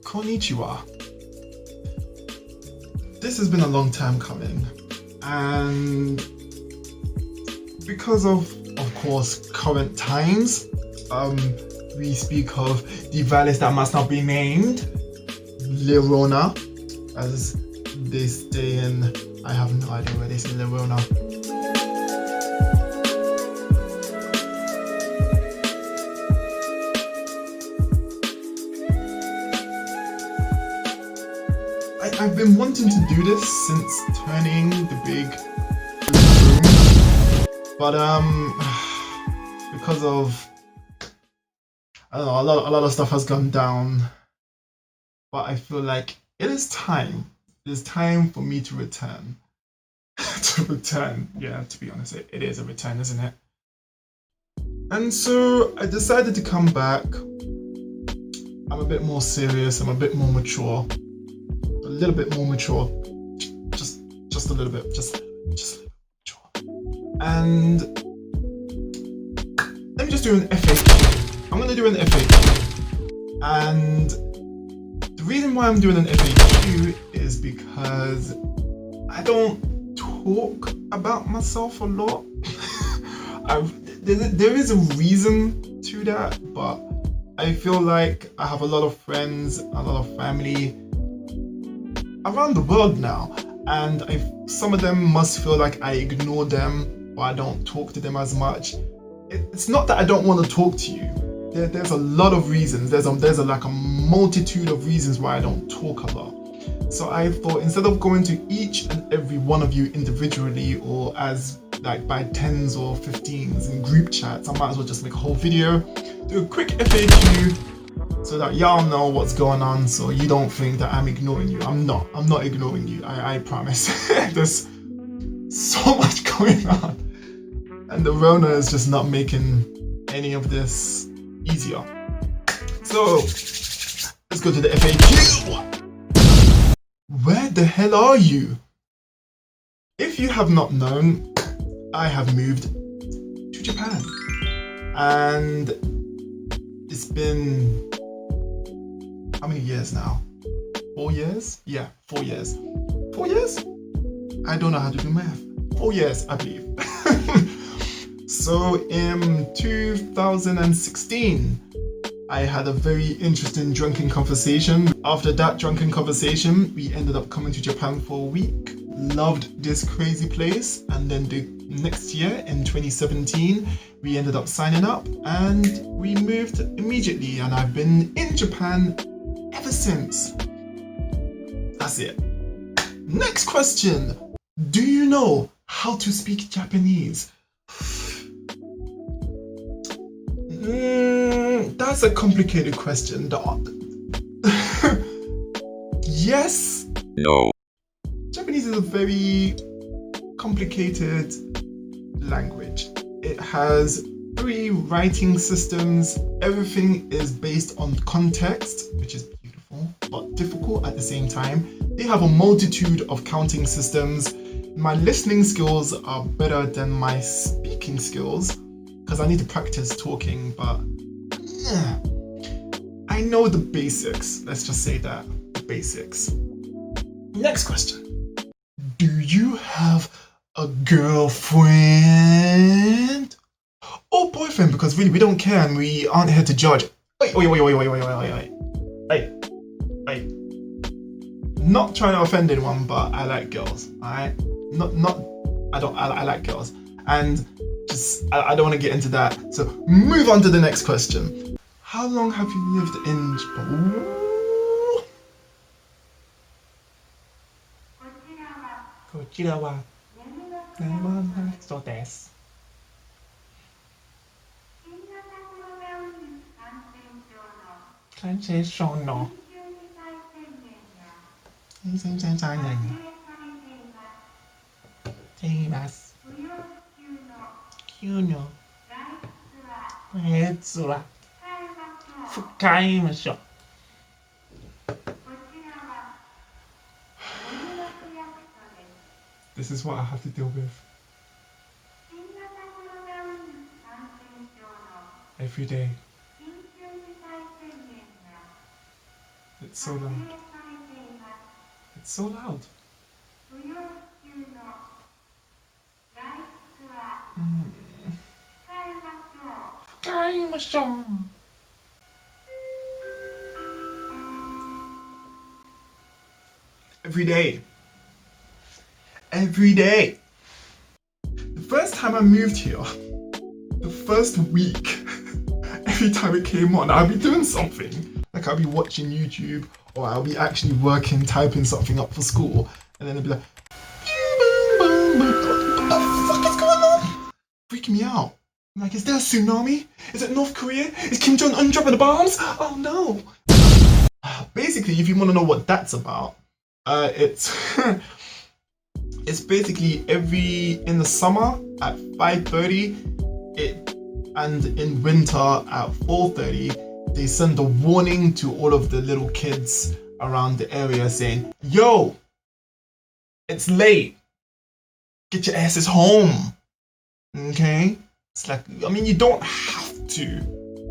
Konnichiwa. This has been a long time coming, and because of course, current times, we speak of the virus that must not be named, Lerona, as they stay in. I have no idea where they say Lerona. I've been wanting to do this since turning the big room, but because of I don't know, a lot of stuff has gone down. But I feel like it is time. It is time for me to return. To return, yeah. To be honest, it is a return, isn't it? And so I decided to come back. I'm a bit more serious. I'm a bit more mature. A little bit more mature, just a little bit, just a little bit mature. And let me just do an FAQ. I'm gonna do an FAQ, and the reason why I'm doing an FAQ is because I don't talk about myself a lot. There is a reason to that, but I feel like I have a lot of friends, a lot of family around the world now, and some of them must feel like I ignore them or I don't talk to them as much. It's not that I don't want to talk to you. There's a lot of reasons. There's like a multitude of reasons why I don't talk a lot. So I thought, instead of going to each and every one of you individually or as like by 10s or 15s in group chats, I might as well just make a whole video, do a quick FAQ, so that y'all know what's going on, so you don't think that I'm ignoring you. I'm not ignoring you, I promise. There's so much going on, and the Rona is just not making any of this easier. So let's go to the FAQ. Where the hell are you? If you have not known, I have moved to Japan, and it's been how many years now? 4 years? Yeah, 4 years. 4 years? I don't know how to do math. 4 years, I believe. So in 2016, I had a very interesting drunken conversation. After that drunken conversation, we ended up coming to Japan for a week. Loved this crazy place. And then the next year, in 2017, we ended up signing up and we moved immediately. And I've been in Japan ever since. That's it. Next question. Do you know how to speak Japanese? That's a complicated question, dog. Yes. No. Japanese is a very complicated language. It has 3 writing systems. Everything is based on context, which is beautiful, but difficult at the same time. They have a multitude of counting systems. My listening skills are better than my speaking skills because I need to practice talking, but yeah, I know the basics. Let's just say that, the basics. Next question. Do you have a girlfriend? Or boyfriend, because really we don't care and we aren't here to judge. Wait. Not trying to offend anyone, but I like girls, alright? I like girls. And just, I don't want to get into that. So move on to the next question. How long have you lived in Japan? Ooh. こちらは生そうです。感染症の感染症になっています。急の熱は控えましょう。This is what I have to deal with every day. It's so loud. It's so loud. Every day. Every day. The first time I moved here, the first week, every time it came on, I'll be doing something. Like I'll be watching YouTube, or I'll be actually working, typing something up for school, and then it'll be like, what the fuck is going on? Freaking me out. I'm like, is there a tsunami? Is it North Korea? Is Kim Jong-un dropping the bombs? Oh no. Basically, if you want to know what that's about, it's it's basically in the summer at 5:30, and in winter at 4:30, they send a warning to all of the little kids around the area saying, yo, it's late. Get your asses home. Okay? It's like, I mean, you don't have to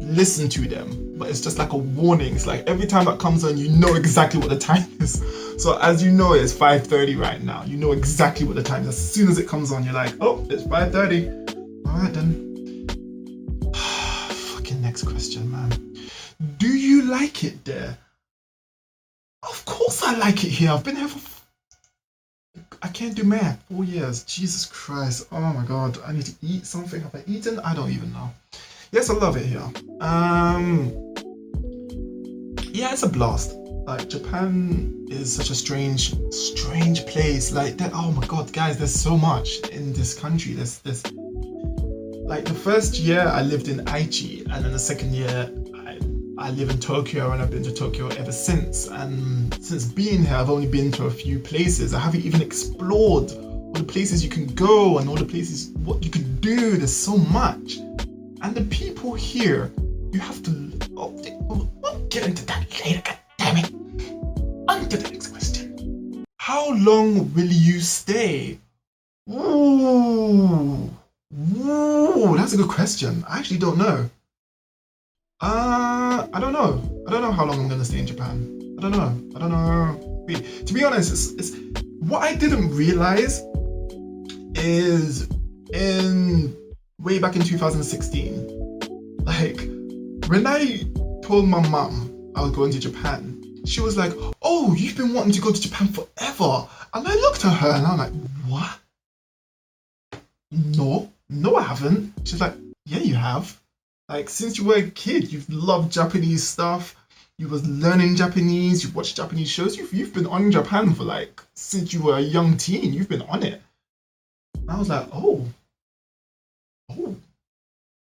listen to them, but it's just like a warning. It's like every time that comes on, you know exactly what the time is. So as you know, it's 5:30 right now. You know exactly what the time is. As soon as it comes on, you're like, oh, it's 5:30. All right then. Fucking next question, man. Do you like it there? Of course I like it here. I've been here for... I can't do math. 4 years. Jesus Christ. Oh my God. I need to eat something. Have I eaten? I don't even know. Yes, I love it here. Yeah, it's a blast. Like, Japan is such a strange place. Like, oh my God, guys, there's so much in this country. There's like the first year I lived in Aichi, and then the second year I live in Tokyo, and I've been to Tokyo ever since. And since being here, I've only been to a few places. I haven't even explored all the places you can go and all the places what you can do. There's so much. And the people here, you have to... we'll get into that later, god damn it. On to the next question. How long will you stay? Ooh, that's a good question. I actually don't know. I don't know. I don't know how long I'm gonna stay in Japan. I don't know. To be honest, it's what I didn't realize is way back in 2016, like when I told my mum I was going to Japan, she was like, oh, you've been wanting to go to Japan forever. And I looked at her and I'm like, what? No, I haven't. She's like, yeah, you have. Like, since you were a kid, you've loved Japanese stuff. You was learning Japanese. You've watched Japanese shows. You've been on Japan for like, since you were a young teen. You've been on it. And I was like, oh,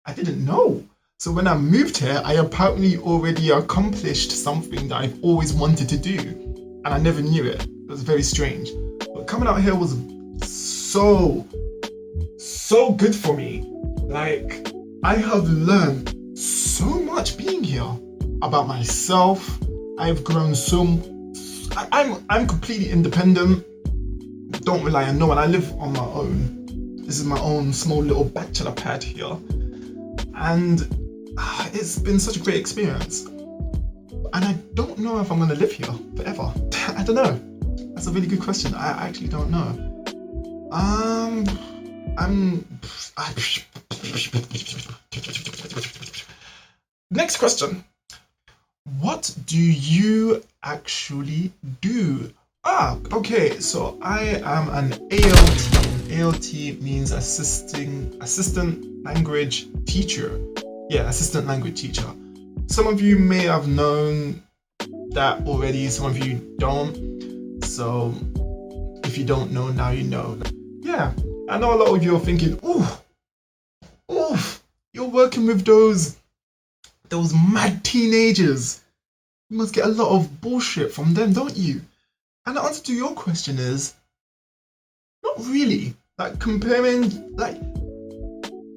I didn't know. So when I moved here, I apparently already accomplished something that I've always wanted to do. And I never knew it. It was very strange. But coming out here was so good for me. Like, I have learned so much being here about myself. I've grown I'm completely independent. Don't rely on no one. I live on my own. This is my own small little bachelor pad here. And it's been such a great experience. And I don't know if I'm going to live here forever. I don't know. That's a really good question. I actually don't know. Next question. What do you actually do? Okay, so I am an ALT. ALT means assistant language teacher. Yeah, assistant language teacher. Some of you may have known that already, some of you don't. So if you don't know, now you know. Yeah, I know a lot of you are thinking, you're working with those mad teenagers. You must get a lot of bullshit from them, don't you? And the answer to your question is, not really. Like, comparing, like,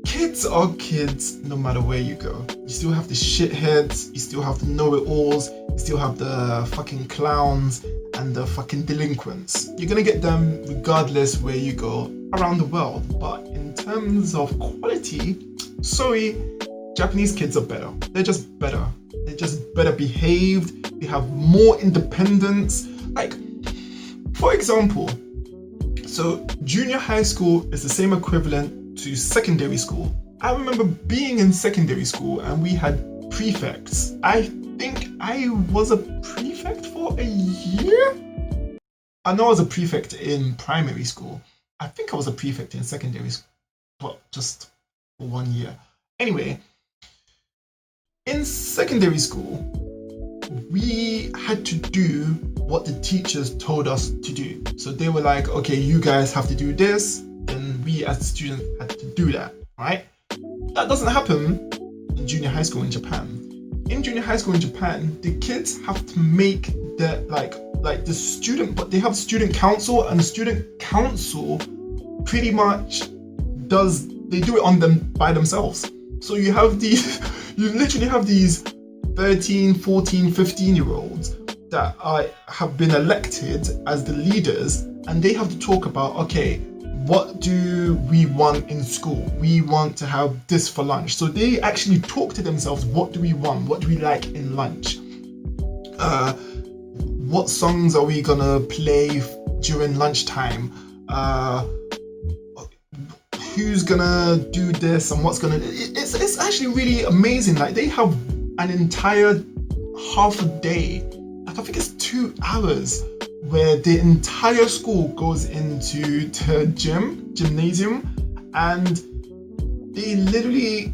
kids are kids no matter where you go. You still have the shitheads, you still have the know-it-alls, you still have the fucking clowns and the fucking delinquents. You're gonna get them regardless where you go around the world. But in terms of quality, sorry, Japanese kids are better. They're just better. They're just better behaved. They have more independence. Like, for example, so junior high school is the same equivalent to secondary school. I remember being in secondary school and we had prefects. I think I was a prefect for a year. I know I was a prefect in primary school. I think I was a prefect in secondary school, but just for 1 year. Anyway, in secondary school, we had to do what the teachers told us to do. So they were like, okay, you guys have to do this, and we as students had to do that, right? That doesn't happen in junior high school in Japan. In junior high school in Japan, the kids have to make the like the student, but they have student council, and the student council pretty much they do it on them by themselves. So you literally have these 13, 14, 15-year-olds that have been elected as the leaders, and they have to talk about, okay, what do we want in school? We want to have this for lunch. So they actually talk to themselves, what do we want? What do we like in lunch? What songs are we gonna play during lunchtime? Who's gonna do this and what's gonna... It's actually really amazing. Like, they have an entire half a day, like I think it's 2 hours, where the entire school goes into the gymnasium, and they literally,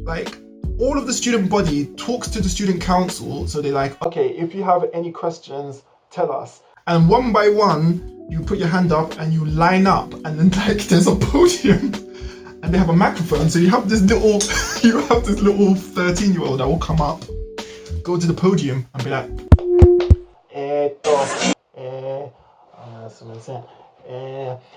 like, all of the student body talks to the student council. So they're like, okay, if you have any questions, tell us. And one by one, you put your hand up and you line up, and then like there's a podium and they have a microphone. So you have this little 13-year-old that will come up, go to the podium and be like,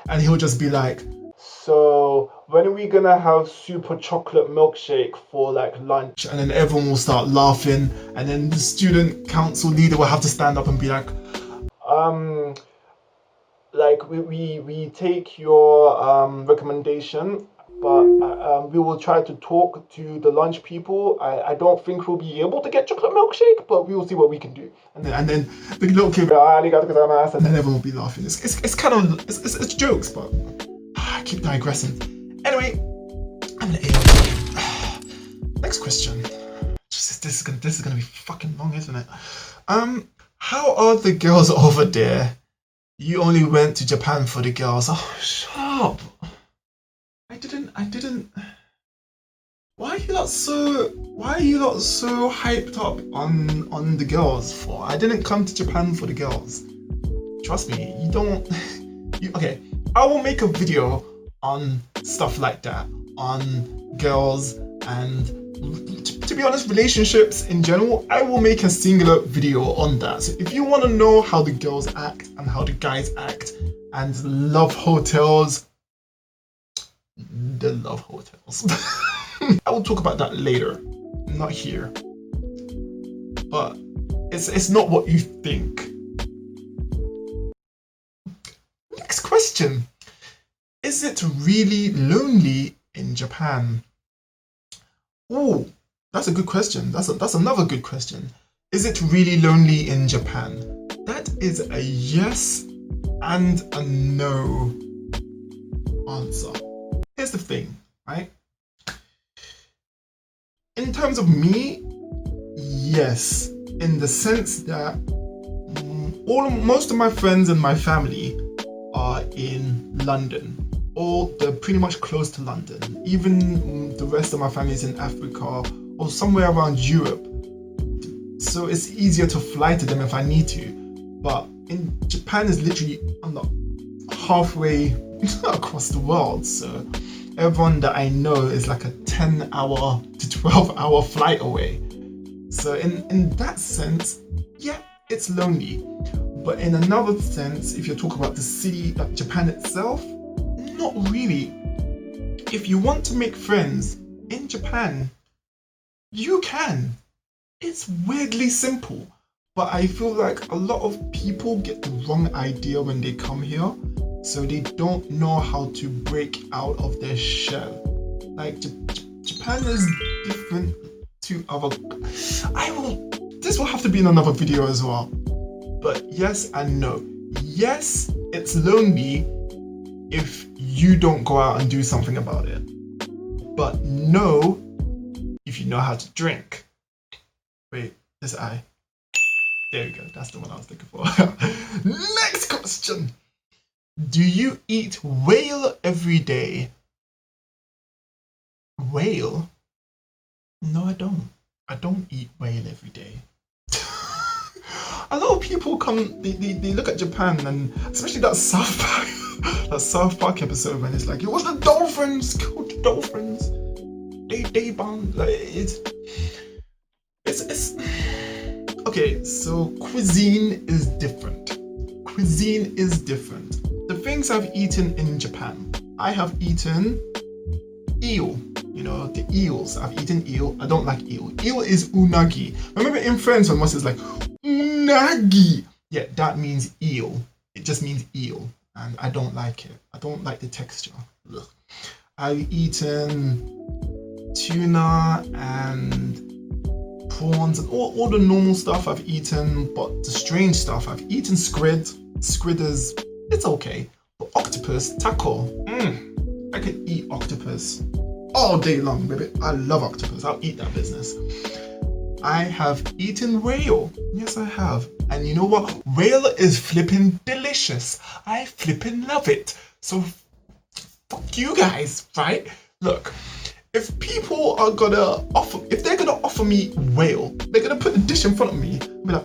and he'll just be like, so when are we gonna have super chocolate milkshake for like lunch? And then everyone will start laughing, and then the student council leader will have to stand up and be like, like we take your recommendation, but we will try to talk to the lunch people. I don't think we'll be able to get chocolate milkshake, but we will see what we can do. And then the little kid will be like, and then everyone will be laughing. It's kind of it's jokes, but I keep digressing. Anyway, I'm gonna end. Next question. This is gonna be fucking long, isn't it? How are the girls over there? You only went to Japan for the girls. Oh, shut up. I didn't. Why are you not so hyped up on the girls for? I didn't come to Japan for the girls. Trust me, you don't. Okay, I will make a video on stuff like that, on girls and, to be honest, relationships in general. I will make a singular video on that. So if you want to know how the girls act and how the guys act and love hotels, the love hotels. I will talk about that later, not here. But it's not what you think. Next question. Is it really lonely in Japan? Oh, that's a good question. That's another good question. Is it really lonely in Japan? That is a yes and a no answer. Here's the thing, right? In terms of me, yes, in the sense that most of my friends and my family are in London, or they're pretty much close to London. Even the rest of my family is in Africa or somewhere around Europe. So it's easier to fly to them if I need to. But in Japan is literally halfway across the world. So everyone that I know is like a 10-hour to 12-hour flight away. So in that sense, yeah, it's lonely. But in another sense, if you're talking about the city, like Japan itself, not really. If you want to make friends in Japan, you can. It's weirdly simple. But I feel like a lot of people get the wrong idea when they come here. So they don't know how to break out of their shell. Like Japan is different to other... this will have to be in another video as well. But yes and no. Yes, it's lonely if you don't go out and do something about it. But no, if you know how to drink. Wait, this eye. There we go, that's the one I was looking for. Next question. Do you eat whale every day? Whale? No, I don't. I don't eat whale every day. A lot of people come, they look at Japan, and especially that South Park episode when it's like, it was the dolphins, killed the dolphins. They bound, like, it's okay, so cuisine is different. Cuisine is different. The things I've eaten in Japan, I have eaten eel. You know, the eels. I've eaten eel. I don't like eel. Eel is unagi. Remember in Friends when Moss is like, unagi. Yeah, that means eel. It just means eel. And I don't like it. I don't like the texture. Ugh. I've eaten tuna and prawns and all the normal stuff I've eaten, but the strange stuff, I've eaten squid. Squid is, it's okay. But octopus, taco, I can eat octopus all day long, baby. I love octopus. I'll eat that business. I have eaten whale. Yes, I have. And you know what? Whale is flipping delicious. I flipping love it. So fuck you guys, right? Look, if people are gonna offer, if they're gonna offer me whale, they're gonna put the dish in front of me and be like,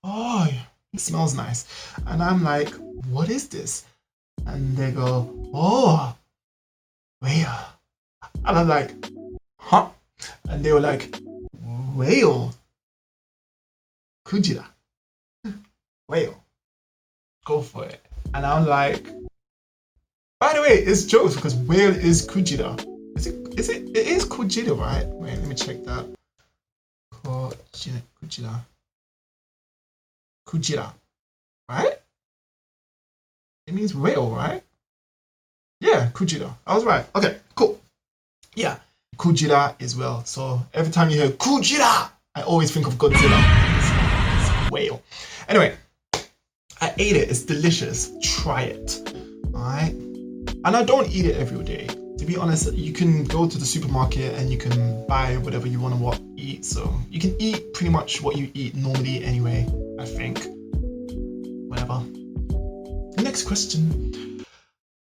oh, it smells nice. And I'm like, what is this? And they go, oh, whale. And I'm like, huh? And they were like, whale. Kujira. Whale. Go for it. And I'm like, by the way, it's jokes because whale is kujira. It is kujira, right? Wait, let me check that. Kujira. Right? It means whale, right? Yeah, kujira. I was right. Okay, cool. Yeah, kujira as well. So every time you hear kujira, I always think of Godzilla. It's whale. Anyway, I ate it. It's delicious. Try it. Alright? And I don't eat it every day. To be honest, you can go to the supermarket and you can buy whatever you want to eat. So you can eat pretty much what you eat normally anyway, I think. Whatever. Next question.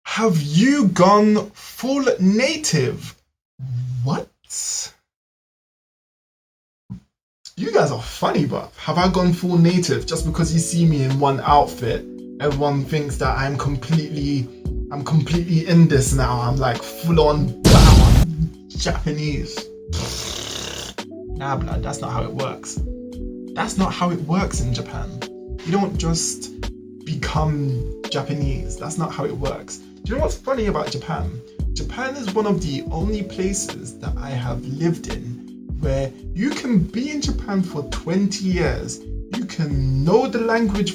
Have you gone full native? What? You guys are funny, but have I gone full native? Just because you see me in one outfit, everyone thinks that I'm completely in this now. I'm like full on Japanese. Nah, blood, that's not how it works. That's not how it works in Japan. You don't just become Japanese. That's not how it works. Do you know what's funny about Japan? Japan is one of the only places that I have lived in where you can be in Japan for 20 years. You can know the language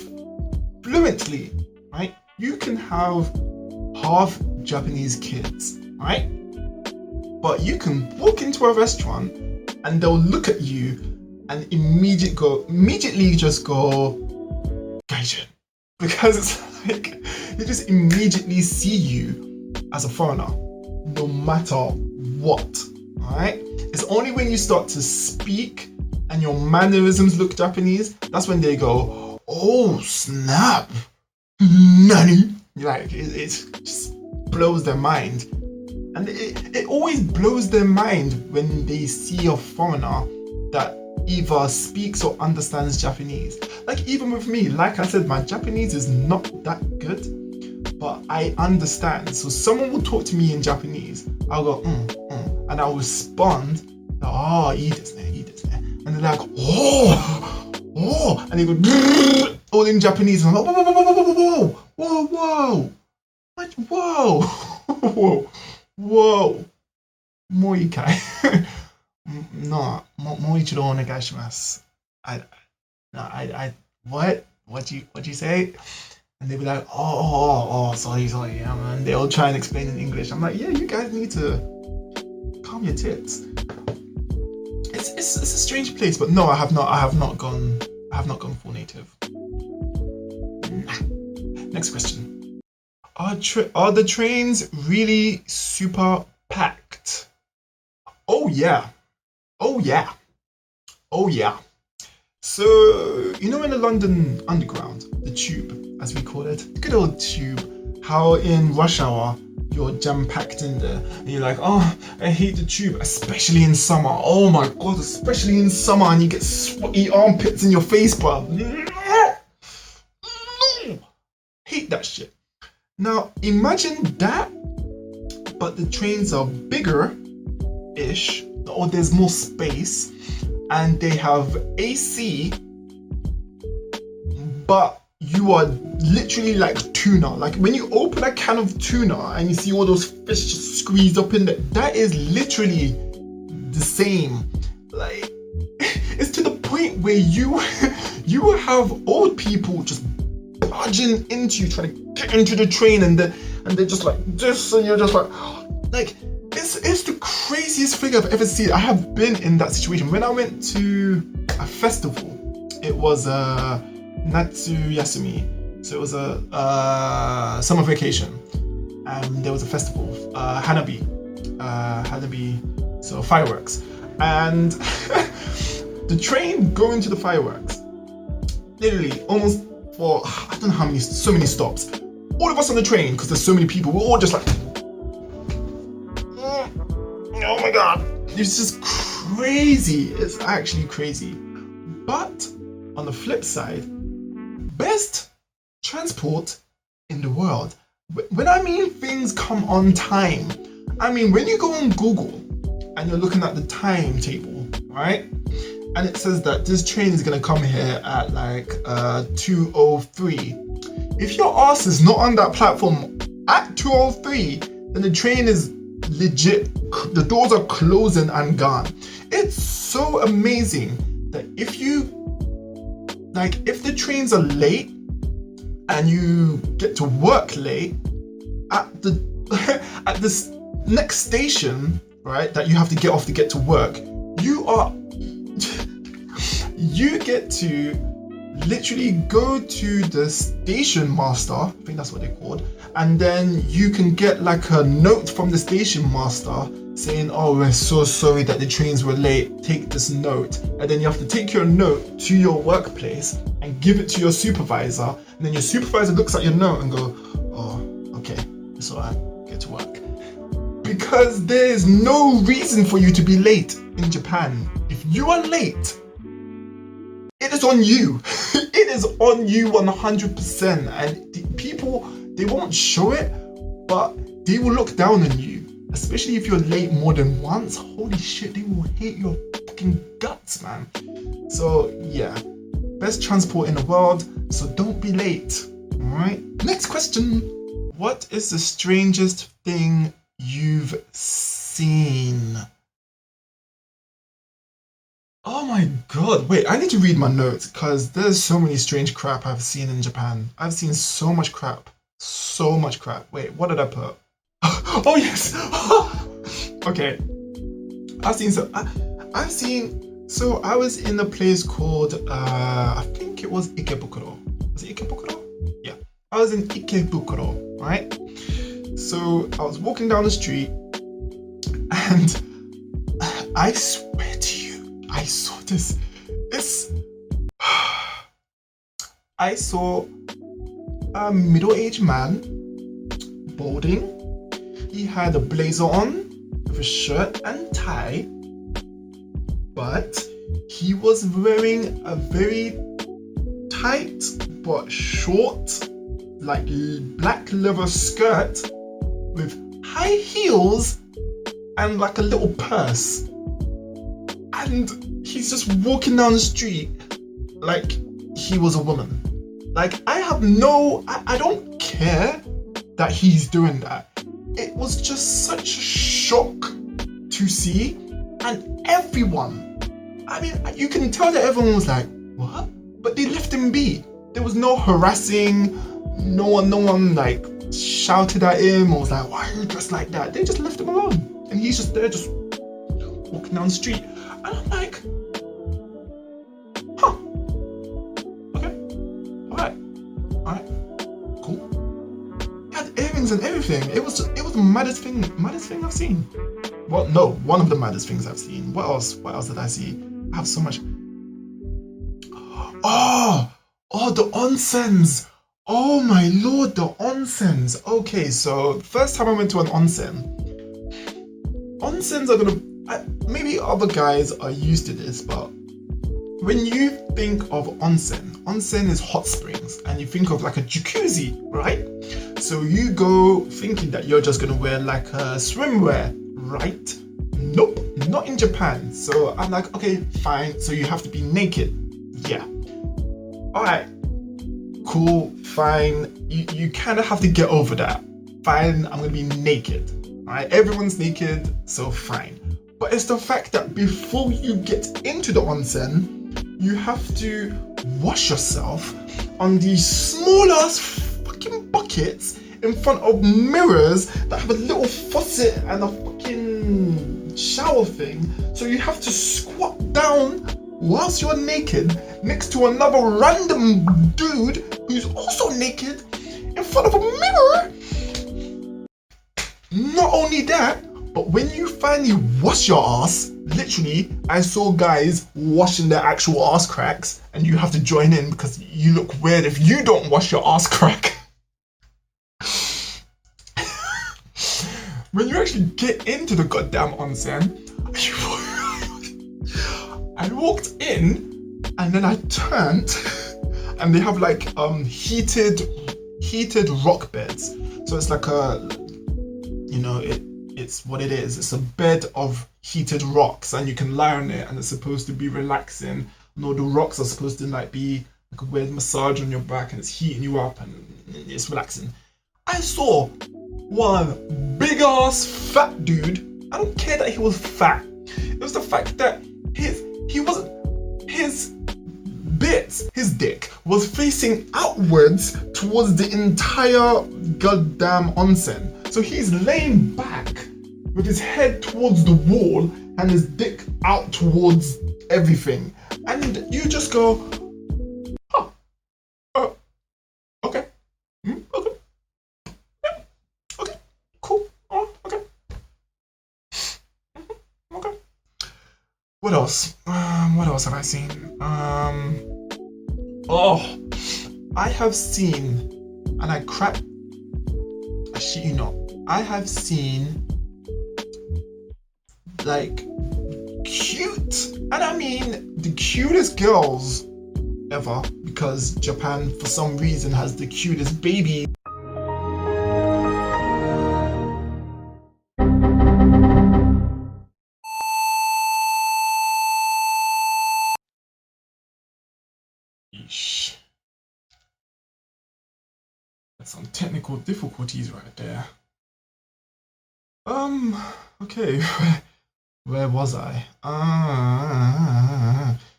fluently, right? You can have half Japanese kids, right? But you can walk into a restaurant and they'll look at you and immediately just go, Gaijin. Because it's like, they just immediately see you as a foreigner, no matter what, alright? It's only when you start to speak and your mannerisms look Japanese, that's when they go, oh snap, nani? Like, it just blows their mind. And it always blows their mind when they see a foreigner that either speaks or understands Japanese. Like, even with me, like I said, my Japanese is not that good, but I understand. So someone will talk to me in Japanese, I'll go, and I'll respond, oh, eat this. And they're like, oh, and they go, all in Japanese, and I'm like, whoa, whoa, もういいかい? No, もう一度お願いします. What you say? And they'll be like, oh, sorry, and they'll try and explain in English. I'm like, yeah, you guys need to calm your tits. It's it's a strange place, but no, I have not gone full native. Next question. Are the trains really super packed? Oh yeah. Oh yeah. Oh yeah. So, you know in the London Underground, the tube, as we call it, the good old tube, how in rush hour you're jam-packed in there and you're like, oh, I hate the tube, especially in summer. Oh my god, especially in summer, and you get sweaty armpits in your face, bruv. Hate that shit. Now imagine that, but the trains are bigger-ish, or there's more space, and they have AC, but you are literally like tuna. Like when you open a can of tuna and you see all those fish just squeezed up in there, that is literally the same. Like it's to the point where you have old people just barging into you, trying to get into the train, and they're just like this, and you're just like it's the craziest thing I've ever seen. I have been in that situation. When I went to a festival, it was Natsu Yasumi, so it was a summer vacation, and there was a festival, Hanabi, so fireworks, and the train going to the fireworks, literally almost for I don't know how many, so many stops. All of us on the train, because there's so many people, we're all just like, oh my god, it's just crazy. It's actually crazy. But on the flip side, best transport in the world. When I mean things come on time, I mean when you go on Google and you're looking at the timetable, right? And it says that this train is gonna come here at like 2:03. If your ass is not on that platform at 2:03, then the train is legit, the doors are closing and gone. It's so amazing that if the trains are late and you get to work late at this next station, right, that you have to get off to get to work, you get to literally go to the station master, I think that's what they're called, and then you can get like a note from the station master saying, oh, we're so sorry that the trains were late, take this note. And then you have to take your note to your workplace and give it to your supervisor, and then your supervisor looks at your note and go, oh, okay, it's alright, get to work. Because there is no reason for you to be late in Japan. If you are late, it is on you. It is on you 100%. And people, they won't show it, but they will look down on you. Especially if you're late more than once. Holy shit, they will hate your fucking guts, man. So yeah, best transport in the world, so don't be late. Alright, next question. What is the strangest thing you've seen? Oh my god, wait, I need to read my notes because there's so many strange crap I've seen in Japan. I've seen so much crap. So much crap. Wait, what did I put? Oh yes! Okay. So I was in a place called, I think it was Ikebukuro. Was it Ikebukuro? Yeah. I was in Ikebukuro, right? So I was walking down the street and I swear to you, I saw this. I saw a middle-aged man, balding. He had a blazer on with a shirt and tie, but he was wearing a very tight but short, like black leather skirt with high heels and like a little purse. And he's just walking down the street like he was a woman. Like I don't care that he's doing that. It was just such a shock to see, and everyone, I mean, you can tell that everyone was like, what? But they left him be. There was no harassing, no one like shouted at him or was like, why are you dressed like that? They just left him alone. And he's just there, just walking down the street. And I'm like, huh, okay, alright, cool. He had earrings and everything. It was the maddest thing I've seen. Well, no, one of the maddest things I've seen. What else did I see? I have so much. Oh, the onsens. Oh my lord, the onsens. Okay, so first time I went to an onsen. Onsens are maybe other guys are used to this, but when you think of onsen is hot springs, and you think of like a jacuzzi, right? So you go thinking that you're just gonna wear like a swimwear, right? Nope, not in Japan. So I'm like, okay, fine. So you have to be naked. Yeah. Alright. Cool, fine. You kind of have to get over that. Fine, I'm gonna be naked. Alright, everyone's naked, so fine. But it's the fact that before you get into the onsen, you have to wash yourself on these small ass fucking buckets in front of mirrors that have a little faucet and a fucking shower thing. So you have to squat down whilst you're naked next to another random dude who's also naked in front of a mirror. Not only that, but when you finally wash your ass, literally, I saw guys washing their actual ass cracks, and you have to join in because you look weird if you don't wash your ass crack. When you actually get into the goddamn onsen, I walked in, and then I turned, and they have like heated rock beds. So it's like it's what it is. It's a bed of heated rocks, and you can lie on it, and it's supposed to be relaxing. And all the rocks are supposed to like be like a weird massage on your back, and it's heating you up, and it's relaxing. I saw one big ass fat dude. I don't care that he was fat. It was the fact that his dick was facing outwards towards the entire goddamn onsen. So he's laying back with his head towards the wall and his dick out towards everything. And you just go, huh, okay, okay, yeah, okay, cool, oh, okay, okay. What else? What else have I seen? I have seen, and I shit you not, I have seen like cute, and I mean the cutest girls ever, because Japan for some reason has the cutest baby. Yeesh. That's some technical difficulties right there. Okay, where was I?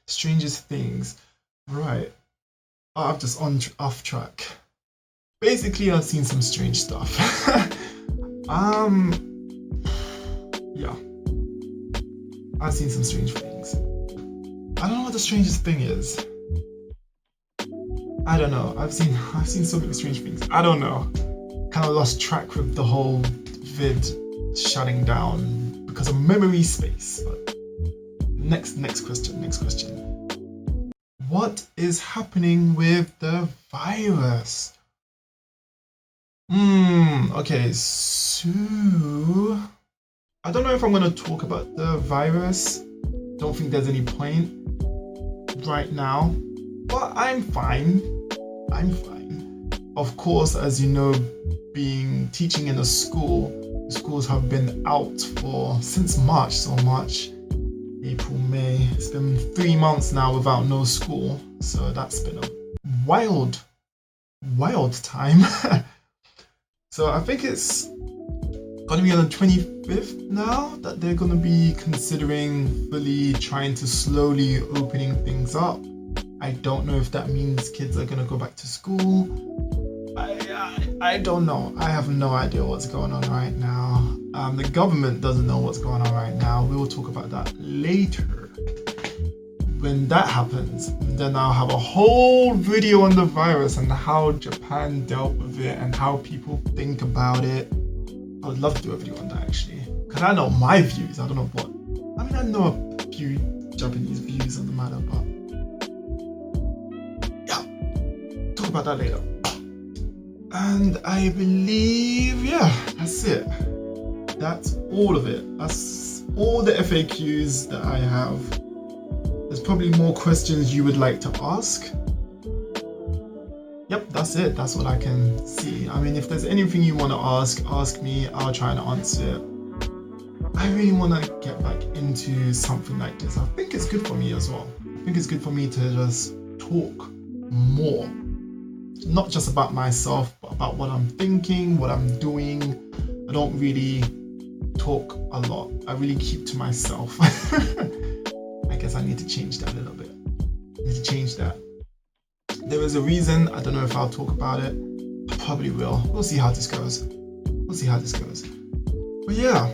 Strangest things. Right. Oh, I'm just off track. Basically, I've seen some strange stuff. Yeah. I've seen some strange things. I don't know what the strangest thing is. I don't know. I've seen so many strange things. I don't know. Kind of lost track with the whole vid shutting down because of memory space. But next question. What is happening with the virus? Okay, so I don't know if I'm gonna talk about the virus. Don't think there's any point right now, but I'm fine. Of course, as you know, teaching in a school, schools have been out since March, April, May. It's been 3 months now without no school, so that's been a wild time. So I think it's gonna be on the 25th now that they're gonna be considering fully trying to slowly opening things up. I don't know if that means kids are gonna go back to school. I don't know. I have no idea what's going on right now. The government doesn't know what's going on right now. We will talk about that later. when that happens, then I'll have a whole video on the virus and how Japan dealt with it and how people think about it. I would love to do a video on that actually, because I know my views. I don't know what. I mean, I know a few Japanese views on the matter, but yeah, talk about that later. And I believe, yeah, that's it. That's all of it. That's all the FAQs that I have. There's probably more questions you would like to ask. Yep, that's it. That's what I can see. I mean, if there's anything you want to ask me. I'll try and answer it. I really want to get back into something like this. I think it's good for me as well. I think it's good for me to just talk more. Not just about myself, but about what I'm thinking, what I'm doing. I don't really talk a lot. I really keep to myself. I guess I need to change that a little bit. I need to change that. There is a reason. I don't know if I'll talk about it. I probably will. We'll see how this goes. We'll see how this goes. But yeah,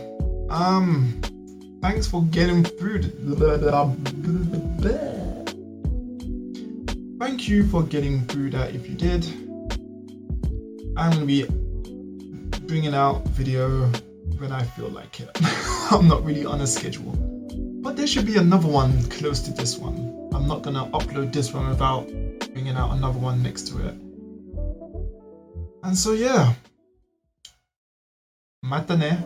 thanks for getting through. Thank you for getting through that if you did. I'm gonna be bringing out video when I feel like it. I'm not really on a schedule. But there should be another one close to this one. I'm not gonna upload this one without bringing out another one next to it. And so yeah. Mata ne.